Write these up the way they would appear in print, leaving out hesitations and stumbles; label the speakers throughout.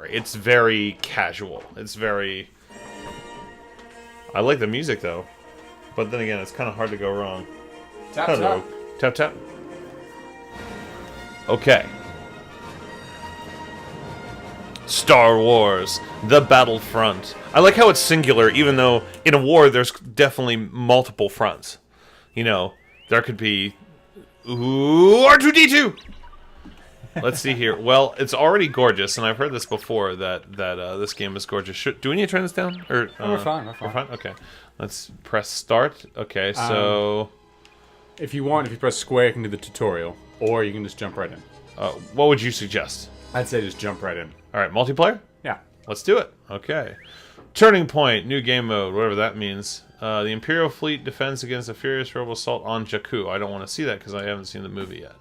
Speaker 1: It's very casual. It's very... I like the music, though. But then again, it's kind of hard to go wrong.
Speaker 2: Tap,
Speaker 1: Hello.
Speaker 2: tap.
Speaker 1: Tap, tap. Okay. Star Wars, the Battlefront. I like how it's singular, even though in a war there's definitely multiple fronts. You know, there could be... Ooh, R2-D2! Let's see here. Well, it's already gorgeous, and I've heard this before, that this game is gorgeous. Do we need to turn this down? Or,
Speaker 2: we're fine, we're fine.
Speaker 1: Okay. Let's press start. Okay, so...
Speaker 2: If you want, if you press square, you can do the tutorial. Or you can just jump right in.
Speaker 1: What would you suggest?
Speaker 2: I'd say just jump right in.
Speaker 1: Alright, multiplayer?
Speaker 2: Yeah.
Speaker 1: Let's do it. Okay. Turning point, new game mode, whatever that means. The Imperial fleet defends against a furious rebel assault on Jakku. I don't want to see that because I haven't seen the movie yet.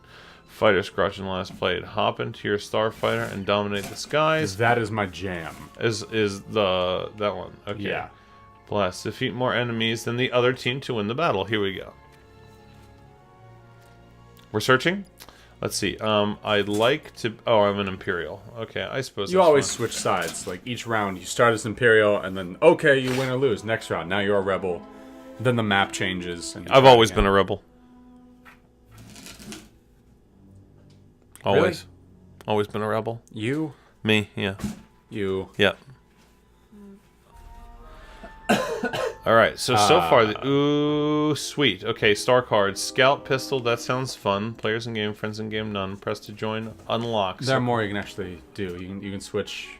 Speaker 1: Fighter Squadron last played. Hop into your starfighter and dominate the skies.
Speaker 2: That is my jam.
Speaker 1: Is that one? Okay.
Speaker 2: Yeah.
Speaker 1: Blast. Defeat more enemies than the other team to win the battle. Here we go. We're searching. Let's see. I'd like to... Oh, I'm an Imperial. Okay, I suppose
Speaker 2: you always switch sides. Like, each round, you start as Imperial, and then, okay, you win or lose. Next round, now you're a Rebel. Then the map changes. And
Speaker 1: I've always been a Rebel. Always.
Speaker 2: Really?
Speaker 1: Always been a Rebel.
Speaker 2: You?
Speaker 1: Me, yeah.
Speaker 2: You.
Speaker 1: Yeah. Alright, so far... Ooh, sweet. Okay, star cards. Scout, pistol, that sounds fun. Players in game, friends in game, none. Press to join, unlock.
Speaker 2: There are more you can actually do. You can switch...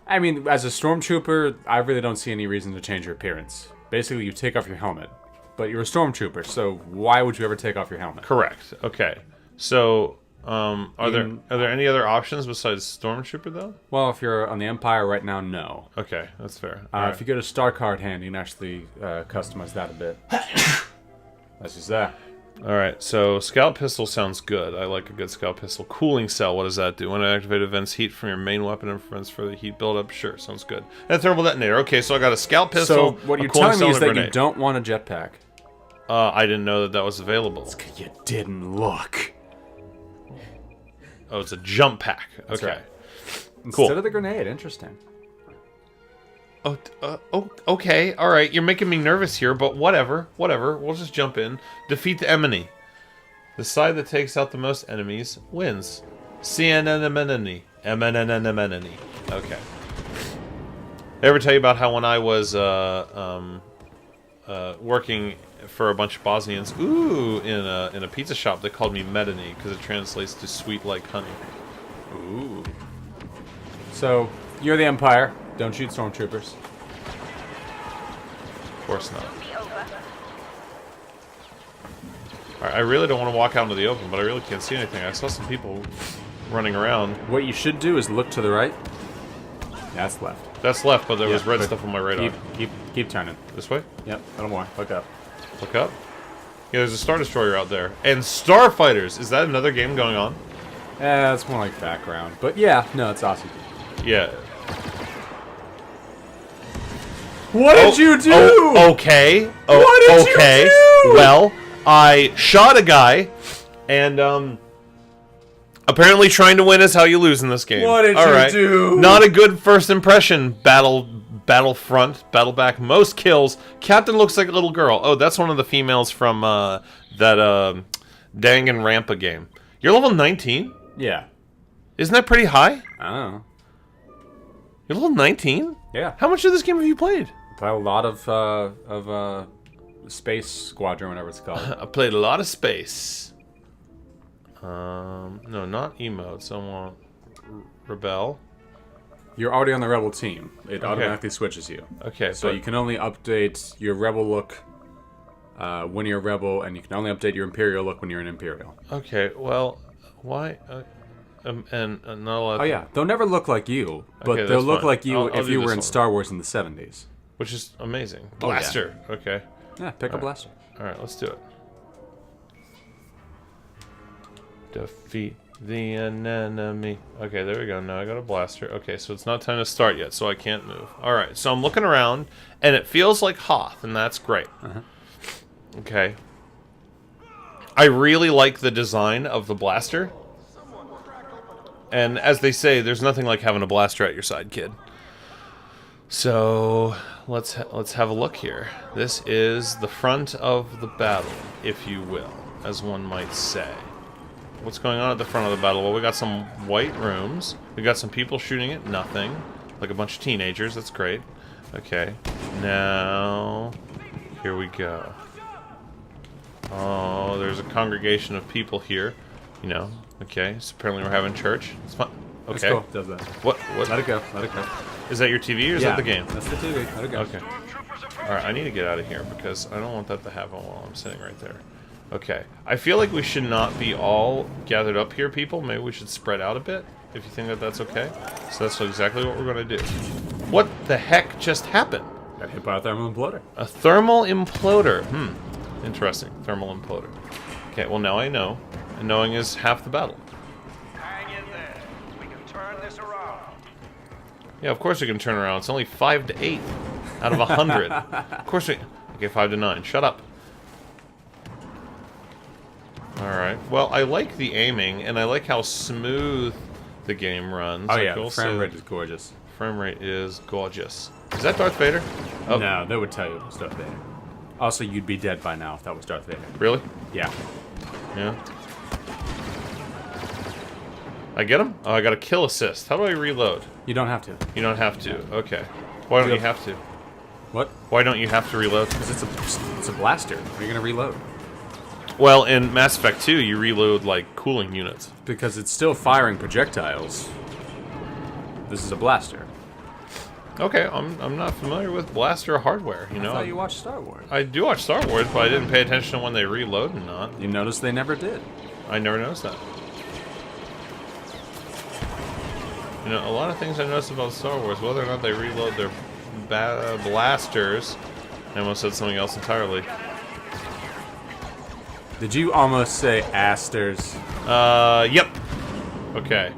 Speaker 2: I mean, as a Stormtrooper, I really don't see any reason to change your appearance. Basically, you take off your helmet. But you're a Stormtrooper, so why would you ever take off your helmet?
Speaker 1: Correct. Okay. So... are there any other options besides Stormtrooper, though?
Speaker 2: Well, if you're on the Empire right now, no.
Speaker 1: Okay, that's fair.
Speaker 2: If you go to Star Card Hand, you can actually customize that a bit. That's just that.
Speaker 1: Alright, so Scout Pistol sounds good. I like a good Scout Pistol. Cooling Cell, what does that do? When it activates, events heat from your main weapon and prevents further heat buildup. Sure, sounds good. And a thermal detonator. Okay, so I got a Scout Pistol,
Speaker 2: So what you're telling me is that you don't want a jetpack.
Speaker 1: I didn't know that was available.
Speaker 2: It's 'cause you didn't look.
Speaker 1: Oh, it's a jump pack.
Speaker 2: That's
Speaker 1: okay.
Speaker 2: right.
Speaker 1: Cool.
Speaker 2: Instead of the grenade, interesting.
Speaker 1: Okay, alright. You're making me nervous here, but whatever. Whatever. We'll just jump in. Defeat the enemy. The side that takes out the most enemies wins. CNN. Okay. I ever tell you about how when I was working for a bunch of Bosnians, in a pizza shop, they called me Medini because it translates to sweet like honey.
Speaker 2: Ooh. So, you're the Empire. Don't shoot Stormtroopers.
Speaker 1: Of course not. Alright, I really don't want to walk out into the open, but I really can't see anything. I saw some people running around.
Speaker 2: What you should do is look to the right. That's left.
Speaker 1: That's left, but there was red stuff on my radar.
Speaker 2: Keep turning.
Speaker 1: This way?
Speaker 2: Yep, a little more. Look up.
Speaker 1: Look up. Yeah, there's a Star Destroyer out there. And Starfighters! Is that another game going on?
Speaker 2: It's more like background. But yeah, no, it's awesome.
Speaker 1: Yeah.
Speaker 2: What did you do?
Speaker 1: Okay.
Speaker 2: What did you do?
Speaker 1: Well, I shot a guy, and apparently trying to win is how you lose in this game.
Speaker 2: What did you do?
Speaker 1: Not a good first impression. Battlefront, Battleback, most kills. Captain looks like a little girl. Oh, that's one of the females from that Danganronpa game. You're level 19?
Speaker 2: Yeah.
Speaker 1: Isn't that pretty high?
Speaker 2: I don't know.
Speaker 1: You're level 19?
Speaker 2: Yeah.
Speaker 1: How much of this game have you played?
Speaker 2: Played a lot of Space Squadron, whatever it's called.
Speaker 1: I played a lot of Space. No, not emotes. I want Rebel.
Speaker 2: You're already on the Rebel team. It automatically switches you.
Speaker 1: Okay,
Speaker 2: so you can only update your Rebel look when you're a Rebel, and you can only update your Imperial look when you're an Imperial.
Speaker 1: Okay, well, why? And not a lot.
Speaker 2: Oh yeah, they'll never look like you, but
Speaker 1: Okay,
Speaker 2: they'll look
Speaker 1: fine.
Speaker 2: like you
Speaker 1: I'll
Speaker 2: if
Speaker 1: do
Speaker 2: you
Speaker 1: this
Speaker 2: were in
Speaker 1: one.
Speaker 2: Star Wars in the 70s.
Speaker 1: Which is amazing.
Speaker 2: Oh, yeah.
Speaker 1: Blaster. Okay.
Speaker 2: Yeah, pick a blaster.
Speaker 1: All right, let's do it. Defeat the enemy. Okay, there we go. Now I got a blaster. Okay, so it's not time to start yet, so I can't move. All right, so I'm looking around, and it feels like Hoth, and that's great. Okay. I really like the design of the blaster. And as they say, there's nothing like having a blaster at your side, kid. So let's have a look here. This is the front of the battle, if you will, as one might say. What's going on at the front of the battle? Well, we got some white rooms. We got some people shooting at nothing, like a bunch of teenagers. That's great. Okay, now here we go. Oh, there's a congregation of people here. You know. Okay, so apparently we're having church. It's fun. Okay.
Speaker 2: That's cool. Does that.
Speaker 1: What?
Speaker 2: Let it go. Let it go.
Speaker 1: Is that your TV or is that the game?
Speaker 2: That's the TV. Let it go.
Speaker 1: Okay. Alright, I need to get out of here because I don't want that to happen while I'm sitting right there. Okay. I feel like we should not be all gathered up here, people. Maybe we should spread out a bit, if you think that that's okay. So that's exactly what we're going to do. What the heck just happened?
Speaker 2: Got hit by a thermal imploder.
Speaker 1: A thermal imploder. Interesting. Thermal imploder. Okay, well now I know. And knowing is half the battle.
Speaker 3: Hang in there. We can turn this around.
Speaker 1: Yeah, of course we can turn around. It's only 5 to 8 out of 100. Of course we... Okay, 5 to 9. Shut up. Alright. Well, I like the aiming, and I like how smooth the game runs.
Speaker 2: Oh yeah, the frame rate is gorgeous.
Speaker 1: Frame rate is gorgeous. Is that Darth Vader? Oh.
Speaker 2: No, they would tell you it was Darth Vader. Also, you'd be dead by now if that was Darth Vader.
Speaker 1: Really?
Speaker 2: Yeah.
Speaker 1: Yeah. I get him? Oh, I got a kill assist. How do I reload?
Speaker 2: You don't have to.
Speaker 1: You don't have to. Okay. Why don't you have to?
Speaker 2: What?
Speaker 1: Why don't you have to reload?
Speaker 2: Because it's a blaster. Are you gonna reload?
Speaker 1: Well, in Mass Effect 2, you reload like cooling units.
Speaker 2: Because it's still firing projectiles. This is a blaster.
Speaker 1: Okay, I'm not familiar with blaster hardware, you know.
Speaker 2: I thought you watched Star Wars.
Speaker 1: I do watch Star Wars, but I didn't pay attention to when they reload and not.
Speaker 2: You noticed they never did.
Speaker 1: I never noticed that. You know, a lot of things I noticed about Star Wars, whether or not they reload their blasters. I almost said something else entirely.
Speaker 2: Did you almost say asters?
Speaker 1: Yep. Okay.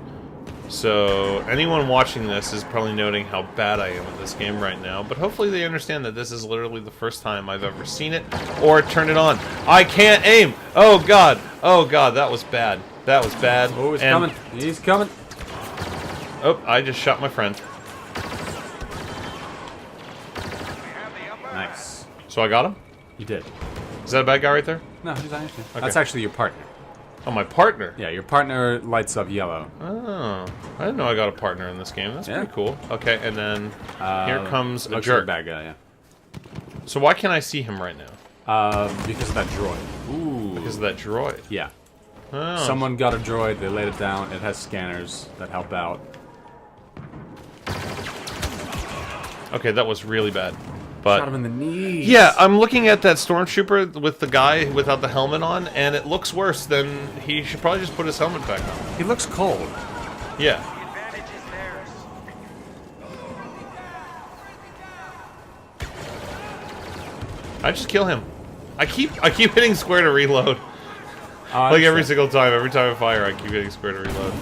Speaker 1: So, anyone watching this is probably noting how bad I am at this game right now, but hopefully they understand that this is literally the first time I've ever seen it or turned it on. I can't aim! Oh god! Oh god, that was bad. That was bad.
Speaker 2: Oh, he's coming. He's coming.
Speaker 1: Oh, I just shot my friend.
Speaker 2: Nice.
Speaker 1: So I got him?
Speaker 2: You did.
Speaker 1: Is that a bad guy right there?
Speaker 2: No, he's not actually.
Speaker 1: Okay.
Speaker 2: That's actually your partner.
Speaker 1: Oh, my partner?
Speaker 2: Yeah, your partner lights up yellow.
Speaker 1: Oh, I didn't know I got a partner in this game. That's pretty cool. Okay, and then here comes a
Speaker 2: looks
Speaker 1: jerk.
Speaker 2: like a bad guy, yeah.
Speaker 1: So why can't I see him right now?
Speaker 2: Because of that droid. Ooh.
Speaker 1: Because of that droid.
Speaker 2: Yeah.
Speaker 1: Oh.
Speaker 2: Someone got a droid, they laid it down, it has scanners that help out.
Speaker 1: Okay, that was really bad. But
Speaker 2: Shot him in the knees.
Speaker 1: yeah, I'm looking at that stormtrooper with the guy without the helmet on, and it looks worse than he should probably just put his helmet back on.
Speaker 2: He looks cold.
Speaker 1: Yeah.
Speaker 3: The advantage is theirs.
Speaker 1: I just kill him. I keep hitting square to reload. Like every single time. Every time I fire, I keep hitting square to reload.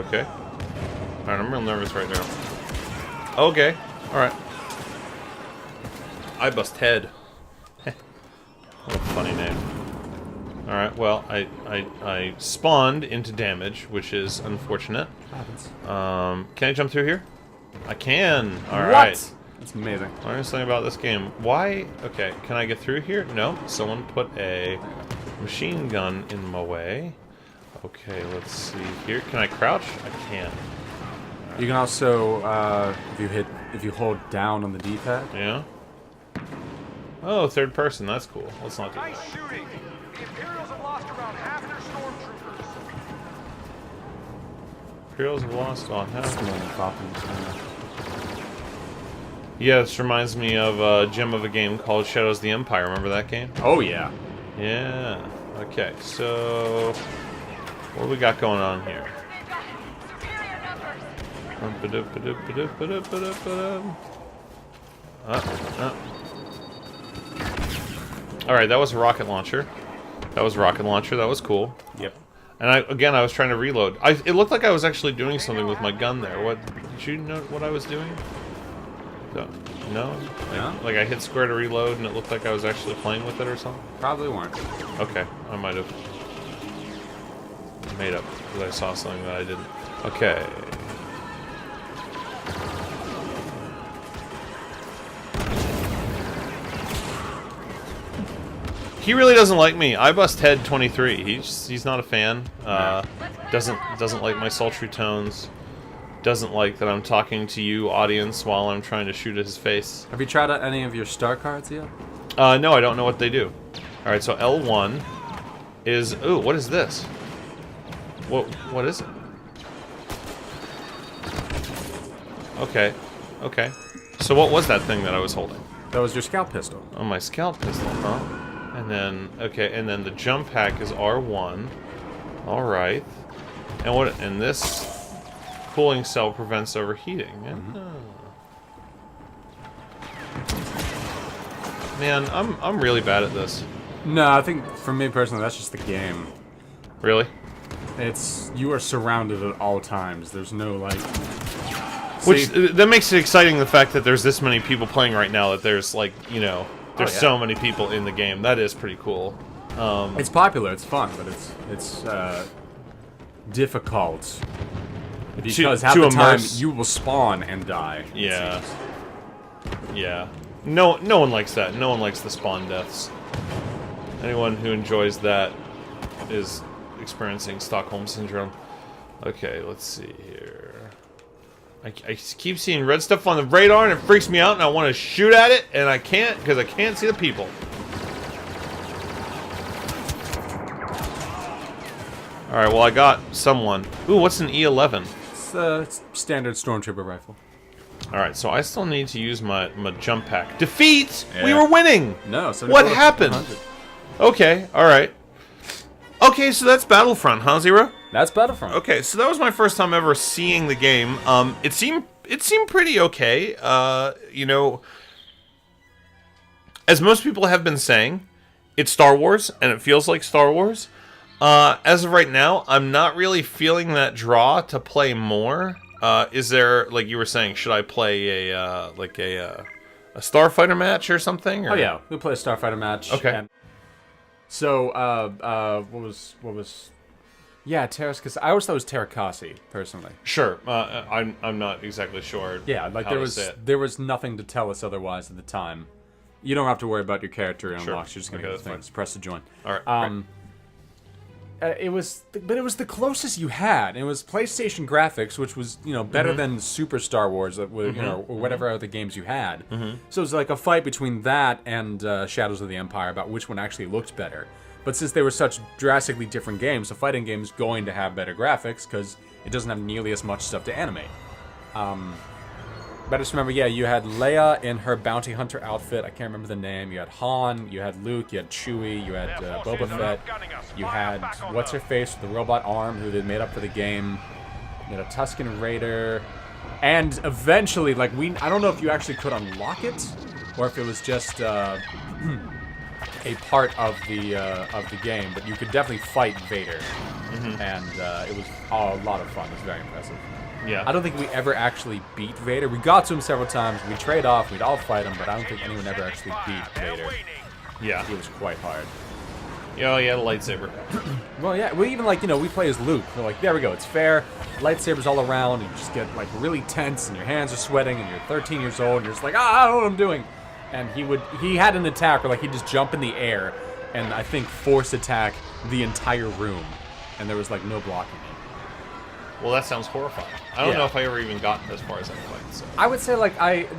Speaker 1: Okay. Alright, I'm real nervous right now. Okay. Alright. I bust head. What a funny name. Alright, well, I spawned into damage, which is unfortunate.
Speaker 2: Happens.
Speaker 1: Can I jump through here? I can. Alright.
Speaker 2: What? That's amazing.
Speaker 1: Learning something about this game. Why? Okay, can I get through here? No. Someone put a machine gun in my way. Okay, let's see here. Can I crouch? I can.
Speaker 2: You can also, if you hold down on the D-pad.
Speaker 1: Yeah. Oh, third person. That's cool. Let's not do
Speaker 3: Nice
Speaker 1: that.
Speaker 3: shooting. The Imperials have lost around half their stormtroopers.
Speaker 1: Imperials have lost on half. Yeah, this reminds me of a gem of a game called Shadows of the Empire. Remember that game?
Speaker 2: Oh, yeah.
Speaker 1: Yeah. Okay, so what do we got going on here? Alright, that was a rocket launcher. That was a rocket launcher. That was cool.
Speaker 2: Yep.
Speaker 1: And I was trying to reload. It looked like I was actually doing something with my gun there. What? Did you know what I was doing? No? Like I hit square to reload and it looked like I was actually playing with it or something?
Speaker 2: Probably weren't.
Speaker 1: Okay, I might have. made up because I saw something that I didn't. Okay. He really doesn't like me. I bust head 23. He's not a fan. Doesn't like my sultry tones. Doesn't like that I'm talking to you, audience, while I'm trying to shoot at his face.
Speaker 2: Have you tried out any of your star cards yet?
Speaker 1: No, I don't know what they do. All right, so L1 is. Ooh, what is this? What is it? Okay, okay. So what was that thing that I was holding?
Speaker 2: That was your scout pistol.
Speaker 1: Oh, my scout pistol, huh? And then, okay, and then the jump pack is R1. All right. And what? And this cooling cell prevents overheating. Man, I'm really bad at this.
Speaker 2: No, I think for me personally, that's just the game.
Speaker 1: Really?
Speaker 2: It's you are surrounded at all times. There's no like.
Speaker 1: Which that makes it exciting. The fact that there's this many people playing right now. That there's like there's so many people in the game. That is pretty cool.
Speaker 2: It's popular. It's fun, but it's difficult because half the time you will spawn and die.
Speaker 1: Yeah. Yeah. No one likes that. No one likes the spawn deaths. Anyone who enjoys that is experiencing Stockholm Syndrome. Okay, let's see here. I keep seeing red stuff on the radar and it freaks me out and I want to shoot at it and I can't because I can't see the people. Alright, well I got someone. Ooh, what's an E11?
Speaker 2: It's a standard stormtrooper rifle.
Speaker 1: Alright, so I still need to use my jump pack. Defeat!
Speaker 2: Yeah.
Speaker 1: We were winning!
Speaker 2: No, so
Speaker 1: what happened? 100. Okay, alright. Okay, so that's Battlefront, huh, Zero?
Speaker 2: That's Battlefront.
Speaker 1: Okay, so that was my first time ever seeing the game. It seemed pretty okay. As most people have been saying, it's Star Wars, and it feels like Star Wars. As of right now, I'm not really feeling that draw to play more. Is there, like you were saying, should I play a Starfighter match or something? Or?
Speaker 2: Oh yeah, we'll play a Starfighter match.
Speaker 1: Okay.
Speaker 2: And so, what was? Yeah, because I always thought it was Terrakasi, personally.
Speaker 1: Sure, I'm not exactly sure.
Speaker 2: Yeah, like there was nothing to tell us otherwise at the time. You don't have to worry about your character unlocks. You're just gonna get the thing. Just press to join.
Speaker 1: All right.
Speaker 2: It was the closest you had. It was PlayStation graphics, which was better than Super Star Wars, or whatever other games you had. So it was like a fight between that and Shadows of the Empire about which one actually looked better. But since they were such drastically different games, a fighting game is going to have better graphics because it doesn't have nearly as much stuff to animate. But I just remember, yeah, you had Leia in her bounty hunter outfit. I can't remember the name. You had Han, you had Luke, you had Chewie, you had Boba Fett. You had what's-her-face with the robot arm who they made up for the game. You had a Tusken Raider. And eventually, like, I don't know if you actually could unlock it or if it was just a part of the game, but you could definitely fight Vader. And it was a lot of fun. It was very impressive.
Speaker 1: Yeah.
Speaker 2: I don't think we ever actually beat Vader. We got to him several times. We trade off. We'd all fight him, but I don't think anyone ever actually beat Vader.
Speaker 1: Yeah.
Speaker 2: It was quite hard.
Speaker 1: Oh, yeah, the lightsaber.
Speaker 2: Well, yeah. We even, we play as Luke. We're like, there we go. It's fair. Lightsabers all around. And you just get, really tense, and your hands are sweating, and you're 13 years old, and you're just like, I don't know what I'm doing. And he had an attack where, he'd just jump in the air and, I think, force attack the entire room. And there was, no blocking it.
Speaker 1: Well, that sounds horrifying. I don't know if I ever even got as far as I played. So.
Speaker 2: I would say,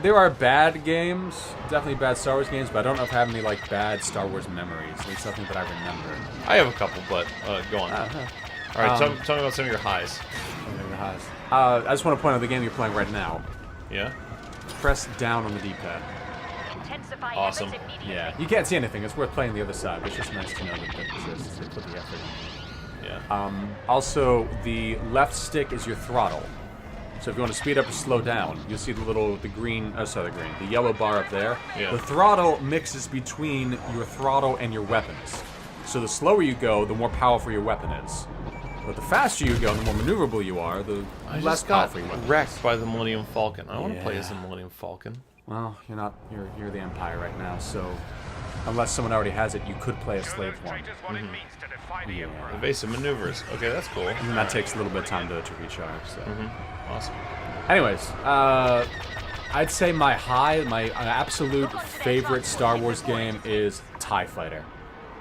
Speaker 2: there are bad games, definitely bad Star Wars games, but I don't know if I have any, bad Star Wars memories. At least something that I remember.
Speaker 1: I have a couple, but go on. All right, tell me about some of your highs.
Speaker 2: I just want to point out the game you're playing right now.
Speaker 1: Yeah?
Speaker 2: Press down on the D-pad.
Speaker 1: Awesome.
Speaker 2: Yeah, you can't see anything. It's worth playing the other side, but it's just nice to know that it exists. They put the effort in.
Speaker 1: Yeah.
Speaker 2: Also, the left stick is your throttle. So if you want to speed up or slow down, you'll see the yellow bar up there.
Speaker 1: Yeah.
Speaker 2: The throttle mixes between your throttle and your weapons. So the slower you go, the more powerful your weapon is. But the faster you go, the more maneuverable you are, the less powerful your weapon is.
Speaker 1: Wrecked by the Millennium Falcon. I want to play as the Millennium Falcon.
Speaker 2: Well, you're the Empire right now, so unless someone already has it, you could play a slave one.
Speaker 1: Evasive maneuvers. Okay, that's cool.
Speaker 2: And that takes a little bit of time to recharge. So.
Speaker 1: Awesome.
Speaker 2: Anyways, I'd say my absolute favorite Star Wars game is TIE Fighter.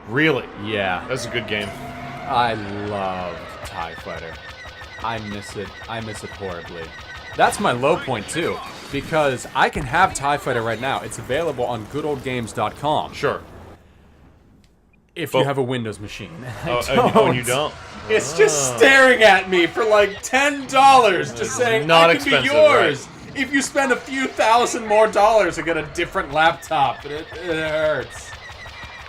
Speaker 1: Really?
Speaker 2: Yeah.
Speaker 1: That's a good game.
Speaker 2: I love TIE Fighter. I miss it. I miss it horribly. That's my low point, too, because I can have TIE Fighter right now. It's available on goodoldgames.com.
Speaker 1: Sure.
Speaker 2: If you have a Windows machine.
Speaker 1: Oh, you don't?
Speaker 2: It's just staring at me for like $10, just saying,
Speaker 1: not
Speaker 2: I can be
Speaker 1: expensive,
Speaker 2: yours. Right. If you spend a few $1,000 more to get a different laptop. It hurts.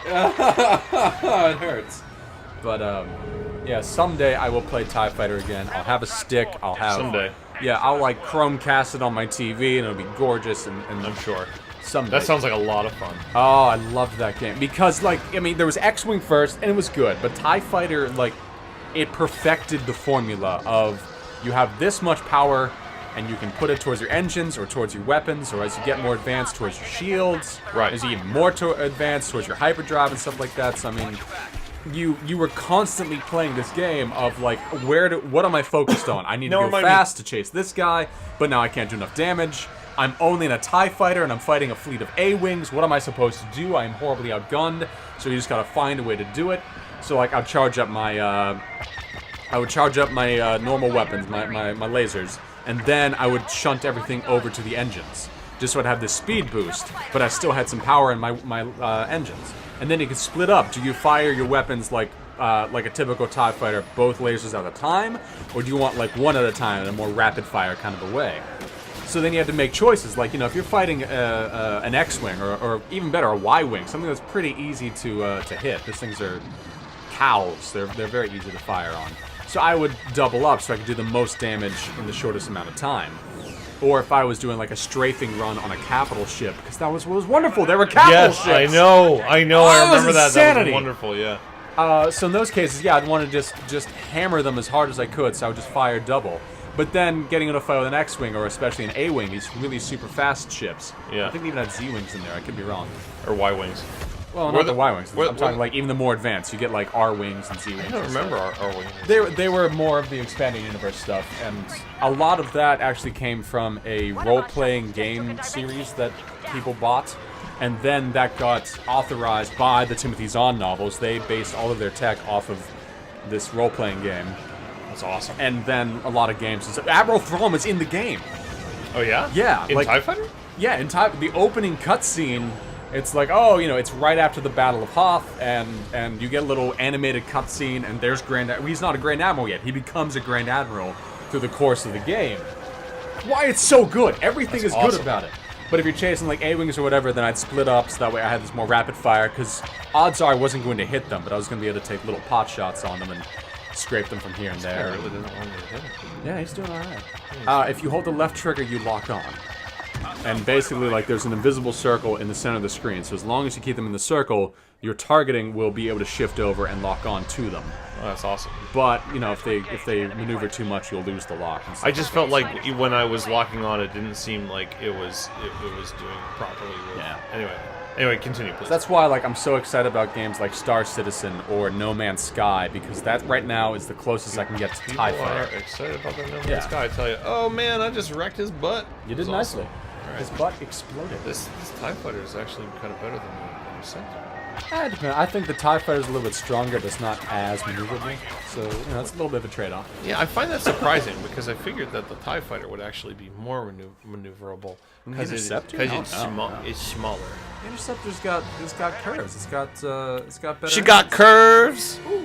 Speaker 2: It hurts. But, yeah, someday I will play TIE Fighter again. I'll have a stick. I'll have...
Speaker 1: Someday.
Speaker 2: Yeah, I'll, like, Chromecast it on my TV, and it'll be gorgeous, and
Speaker 1: I'm sure.
Speaker 2: Someday.
Speaker 1: That sounds like a lot of fun.
Speaker 2: Oh, I loved that game. Because, like, I mean, there was X-Wing first, and it was good. But TIE Fighter, like, it perfected the formula of you have this much power, and you can put it towards your engines, or towards your weapons, or as you get more advanced, towards your shields.
Speaker 1: Right.
Speaker 2: As you get more advanced, towards your hyperdrive and stuff like that. So, I mean... You were constantly playing this game of like, what am I focused on? I need to go fast to chase this guy, but now I can't do enough damage. I'm only in a TIE fighter and I'm fighting a fleet of A-Wings. What am I supposed to do? I am horribly outgunned, so you just gotta find a way to do it. So like, I'd charge up my, normal weapons, my lasers, and then I would shunt everything over to the engines, just so I'd have this speed boost, but I still had some power in my engines. And then you can split up. Do you fire your weapons like a typical TIE fighter, both lasers at a time? Or do you want like one at a time in a more rapid fire kind of a way? So then you have to make choices. Like, you know, if you're fighting an X-Wing or even better, a Y-Wing, something that's pretty easy to hit. These things are cows. They're very easy to fire on. So I would double up so I could do the most damage in the shortest amount of time. Or if I was doing like a strafing run on a capital ship, because that was what was wonderful. There were capital ships.
Speaker 1: Yes, I know. I remember that. That was wonderful. Yeah.
Speaker 2: So in those cases, yeah, I'd want to just hammer them as hard as I could. So I would just fire double. But then getting into a fight with an X-Wing or especially an A-Wing, these really super fast ships.
Speaker 1: Yeah.
Speaker 2: I think they even had Z-Wings in there. I could be wrong.
Speaker 1: Or Y-Wings.
Speaker 2: Well, not the Y-Wings. I'm talking like even the more advanced. You get like R-Wings and Z-Wings.
Speaker 1: I don't remember R-Wings.
Speaker 2: They were more of the expanding universe stuff, and a lot of that actually came from a role-playing game series that people bought, and then that got authorized by the Timothy Zahn novels. They based all of their tech off of this role-playing game.
Speaker 1: That's awesome.
Speaker 2: And then a lot of games. So Admiral Thrawn is in the game.
Speaker 1: Oh yeah?
Speaker 2: Yeah.
Speaker 1: In TIE Fighter?
Speaker 2: Yeah, in the opening cutscene. It's like, oh, you know, it's right after the Battle of Hoth, and you get a little animated cutscene, and there's he's not a Grand Admiral yet. He becomes a Grand Admiral through the course of the game. Why it's so good. Everything is awesome. Good about it. But if you're chasing like A-Wings or whatever, then I'd split up so that way I had this more rapid fire, because odds are I wasn't going to hit them, but I was going to be able to take little pot shots on them and scrape them from here and there.
Speaker 1: Really doesn't want me to hit him.
Speaker 2: Yeah, he's doing alright. If you hold the left trigger, you lock on. And basically, like, there's an invisible circle in the center of the screen. So as long as you keep them in the circle, your targeting will be able to shift over and lock on to them.
Speaker 1: Oh, that's awesome.
Speaker 2: But, you know, if they maneuver too much, you'll lose the lock.
Speaker 1: I just felt like when I was locking on, it didn't seem like it was doing properly.
Speaker 2: Yeah.
Speaker 1: Anyway, continue, please.
Speaker 2: That's why, like, I'm so excited about games like Star Citizen or No Man's Sky, because that right now is the closest I can get to TIE Fighter.
Speaker 1: People are excited about that No Man's Sky. I tell you, oh man, I just wrecked his butt.
Speaker 2: You did nicely.
Speaker 1: Awesome. Right.
Speaker 2: His butt exploded.
Speaker 1: This TIE Fighter is actually kind of better than the Centaur.
Speaker 2: I think the TIE Fighter is a little bit stronger, but it's not as maneuverable. So, you know, it's a little bit of a trade-off.
Speaker 1: Yeah, I find that surprising because I figured that the TIE Fighter would actually be more maneuverable because it's smaller.
Speaker 2: The Interceptor's got curves. It's got better.
Speaker 1: She got curves. Ooh.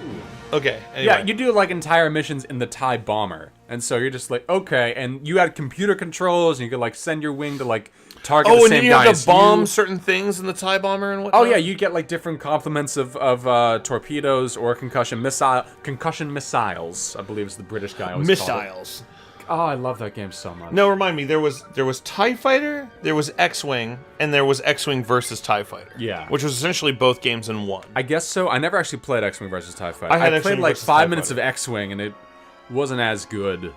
Speaker 1: Okay. Anyway.
Speaker 2: Yeah, you do like entire missions in the TIE Bomber, and so you're just like, okay, and you had computer controls, and you could like send your wing to like target the same guy. Oh, and then you have to
Speaker 1: bomb certain things in the TIE Bomber and whatnot.
Speaker 2: Oh yeah, you get like different complements of torpedoes or concussion missiles. I believe is the British guy.
Speaker 1: Missiles.
Speaker 2: Oh, I love that game so much.
Speaker 1: No, remind me. There was TIE Fighter, there was X-Wing, and there was X-Wing versus TIE Fighter.
Speaker 2: Yeah.
Speaker 1: Which was essentially both games in one.
Speaker 2: I guess so. I never actually played X-Wing versus TIE Fighter.
Speaker 1: I
Speaker 2: played like 5 minutes of X-Wing, and it wasn't as good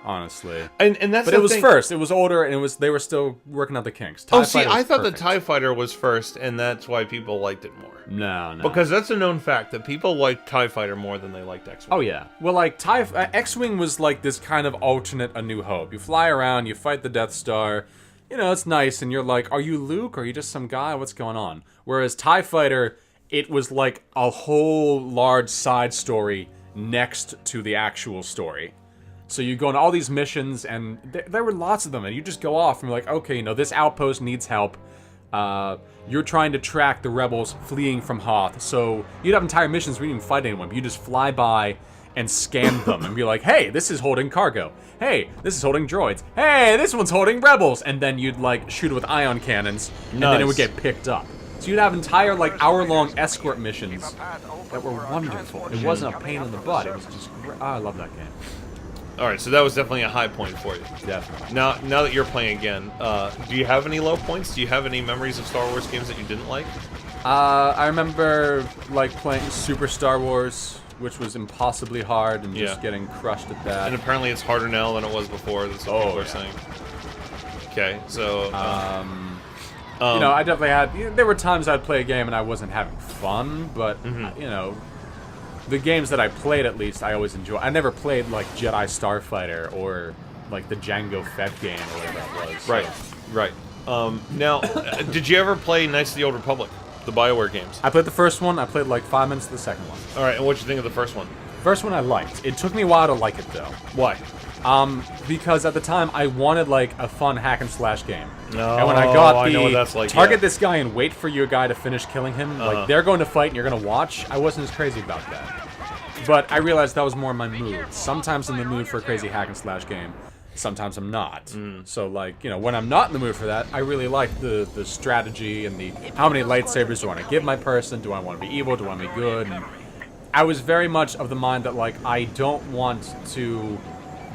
Speaker 2: honestly.
Speaker 1: And that's
Speaker 2: But
Speaker 1: the
Speaker 2: it was
Speaker 1: thing.
Speaker 2: first. It was older, and they were still working out the kinks.
Speaker 1: Oh,
Speaker 2: TIE
Speaker 1: see,
Speaker 2: Fighter
Speaker 1: I
Speaker 2: was
Speaker 1: thought
Speaker 2: perfect.
Speaker 1: the TIE Fighter was first, and that's why people liked it more.
Speaker 2: No.
Speaker 1: Because that's a known fact that people liked TIE Fighter more than they liked X-Wing.
Speaker 2: Oh yeah. Well, like X-wing was like this kind of alternate A New Hope. You fly around, you fight the Death Star. You know, it's nice, and you're like, are you Luke? Are you just some guy? What's going on? Whereas TIE Fighter, it was like a whole large side story next to the actual story. So you go on all these missions, and there were lots of them, and you just go off, and you're like, okay, you know, this outpost needs help. You're trying to track the rebels fleeing from Hoth, so you'd have entire missions where you didn't even fight anyone, but you just fly by and scan them and be like, hey, this is holding cargo. Hey, this is holding droids. Hey, this one's holding rebels. And then you'd like shoot it with ion cannons, and then it would get picked up. So you'd have entire like hour-long escort missions that were wonderful. It wasn't a pain in the butt. It was just great. Oh, I love that game.
Speaker 1: All right, so that was definitely a high point for you.
Speaker 2: Definitely.
Speaker 1: Now that you're playing again, do you have any low points? Do you have any memories of Star Wars games that you didn't like?
Speaker 2: I remember like playing Super Star Wars, which was impossibly hard and just getting crushed at that.
Speaker 1: And apparently it's harder now than it was before. That's what people are saying. Okay, so...
Speaker 2: you know, I definitely had... there were times I'd play a game and I wasn't having fun, but, you know, the games that I played, at least, I always enjoy. I never played, like, Jedi Starfighter or, like, the Jango Fett game or whatever that was.
Speaker 1: Right, right. Now, did you ever play Knights of the Old Republic, the BioWare games?
Speaker 2: I played the first one. I played, like, 5 minutes of the second one.
Speaker 1: All right, and what'd you think of the first one?
Speaker 2: First one I liked. It took me a while to like it, though.
Speaker 1: Why?
Speaker 2: Because at the time I wanted like a fun hack and slash game.
Speaker 1: No,
Speaker 2: and when I got
Speaker 1: I know what that's like,
Speaker 2: target this guy and wait for your guy to finish killing him, like they're going to fight and you're going to watch, I wasn't as crazy about that. But I realized that was more my mood. Sometimes I'm in the mood for a crazy hack and slash game. Sometimes I'm not. So like, you know, when I'm not in the mood for that, I really like the strategy and the how many lightsabers do I want to give my person? Do I want to be evil? Do I want to be good? And I was very much of the mind that like I don't want to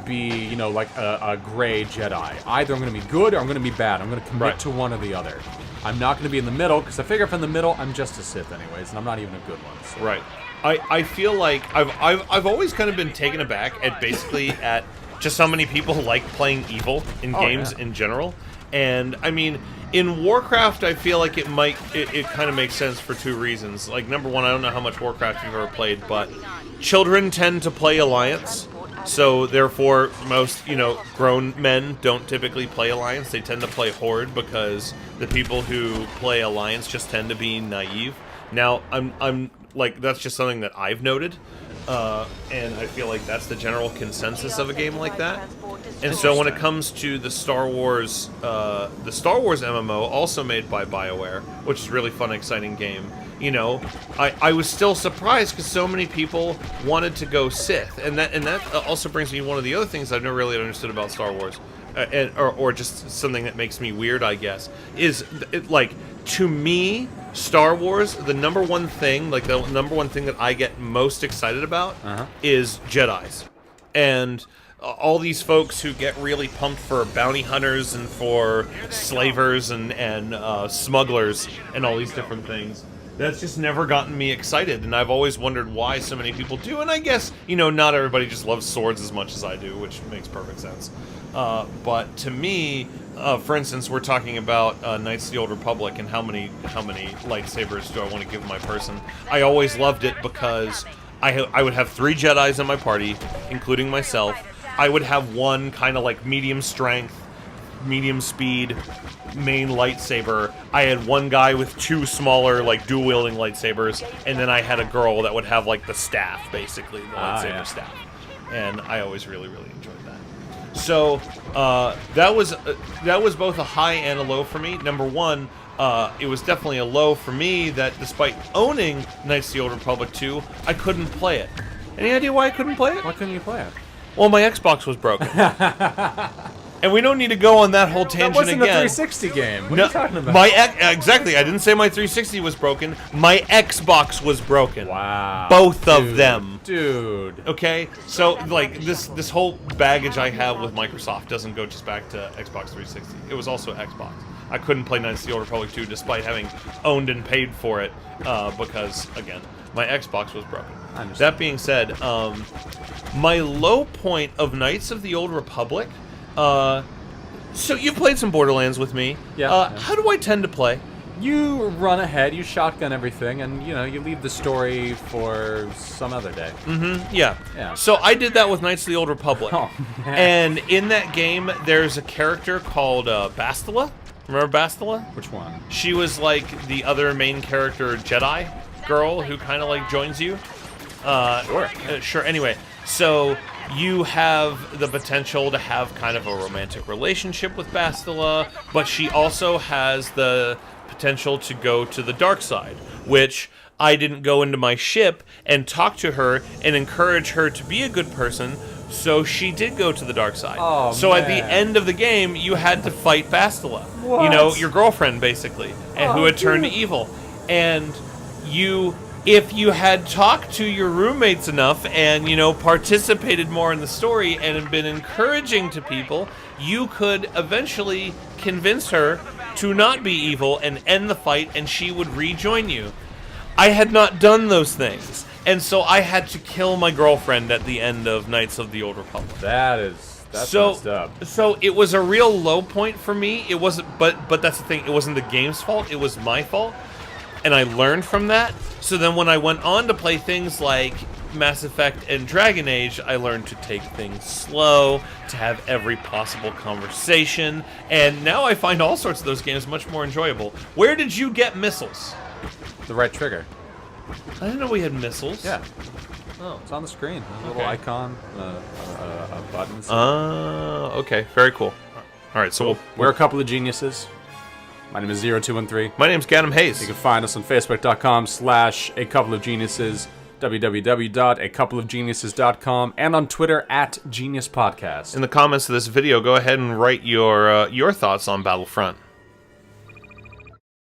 Speaker 2: be, you know, like a gray Jedi. Either I'm going to be good or I'm going to be bad. I'm going to commit to one or the other. I'm not going to be in the middle, because I figure if I'm in the middle, I'm just a Sith anyways, and I'm not even a good one. So.
Speaker 1: Right. I feel like I've always kind of been taken aback at basically at just how many people like playing evil in games in general. And I mean, in Warcraft, I feel like it kind of makes sense for two reasons. Like, number one, I don't know how much Warcraft you've ever played, but children tend to play Alliance. So, therefore, most, you know, grown men don't typically play Alliance. They tend to play Horde because the people who play Alliance just tend to be naive. Now, I'm like, that's just something that I've noted. And I feel like that's the general consensus of a game like that. And so when it comes to the Star Wars MMO, also made by BioWare, which is a really fun, exciting game, you know, I was still surprised because so many people wanted to go Sith, and that also brings me to one of the other things I've never really understood about Star Wars, or just something that makes me weird, I guess, is like, to me, Star Wars, the number one thing that I get most excited about is Jedis, and all these folks who get really pumped for bounty hunters and for slavers and smugglers and all these different things. That's just never gotten me excited, and I've always wondered why so many people do, and I guess, you know, not everybody just loves swords as much as I do, which makes perfect sense. But to me, for instance, we're talking about Knights of the Old Republic and how many lightsabers do I want to give my person. I always loved it because I would have 3 Jedis in my party, including myself. I would have one kind of like medium strength, medium speed main lightsaber. I had one guy with 2 smaller, like, dual-wielding lightsabers, and then I had a girl that would have, like, the staff, basically, the lightsaber staff. And I always really, really enjoyed that. So, that was both a high and a low for me. Number one, it was definitely a low for me that despite owning Knights of the Old Republic 2, I couldn't play it. Any idea why I couldn't play it?
Speaker 2: Why couldn't you play it?
Speaker 1: Well, my Xbox was broken. And we don't need to go on that whole tangent again.
Speaker 2: That wasn't a 360 game. What are you talking about?
Speaker 1: Exactly. I didn't say my 360 was broken. My Xbox was broken.
Speaker 2: Wow.
Speaker 1: Both of them.
Speaker 2: Dude.
Speaker 1: Okay? So, like, this whole baggage I have with Microsoft doesn't go just back to Xbox 360. It was also Xbox. I couldn't play Knights of the Old Republic 2 despite having owned and paid for it because, again, my Xbox was broken. That being said, My low point of Knights of the Old Republic. So you played some Borderlands with me.
Speaker 2: Yeah.
Speaker 1: How do I tend to play?
Speaker 2: You run ahead, you shotgun everything, and you leave the story for some other day.
Speaker 1: Yeah. So I did that with Knights of the Old Republic.
Speaker 2: Oh, man.
Speaker 1: And in that game, there's a character called Bastila. Remember Bastila?
Speaker 2: Which one?
Speaker 1: She was like the other main character Jedi girl who kind of like joins you. Sure. Anyway, so you have the potential to have kind of a romantic relationship with Bastila, but she also has the potential to go to the dark side, which I didn't go into my ship and talk to her and encourage her to be a good person, so she did go to the dark side.
Speaker 2: Oh,
Speaker 1: so at the
Speaker 2: man.
Speaker 1: end of the game, you had to fight Bastila.
Speaker 2: What?
Speaker 1: You know, your girlfriend, basically, and who had turned evil. And if you had talked to your roommates enough and, participated more in the story and had been encouraging to people, you could eventually convince her to not be evil and end the fight, and she would rejoin you. I had not done those things, and so I had to kill my girlfriend at the end of Knights of the Old Republic.
Speaker 2: That's messed up.
Speaker 1: So it was a real low point for me. It wasn't, but that's the thing. It wasn't the game's fault. It was my fault, and I learned from that. So then when I went on to play things like Mass Effect and Dragon Age, I learned to take things slow, to have every possible conversation, and now I find all sorts of those games much more enjoyable. Where did you get missiles?
Speaker 2: The right trigger.
Speaker 1: I didn't know we had missiles.
Speaker 2: Yeah.
Speaker 1: Oh.
Speaker 2: It's on the screen. There's a little
Speaker 1: Okay.
Speaker 2: icon, a button.
Speaker 1: Okay. Very cool. All right, so
Speaker 2: We're a couple of geniuses. My name is 0213.
Speaker 1: my name's Gadamhaze.
Speaker 2: You can find us on Facebook.com/A-Couple-of-Geniuses, www.acoupleofgeniuses.com, and on Twitter @GeniusPodcast.
Speaker 1: In the comments of this video, go ahead and write your thoughts on Battlefront.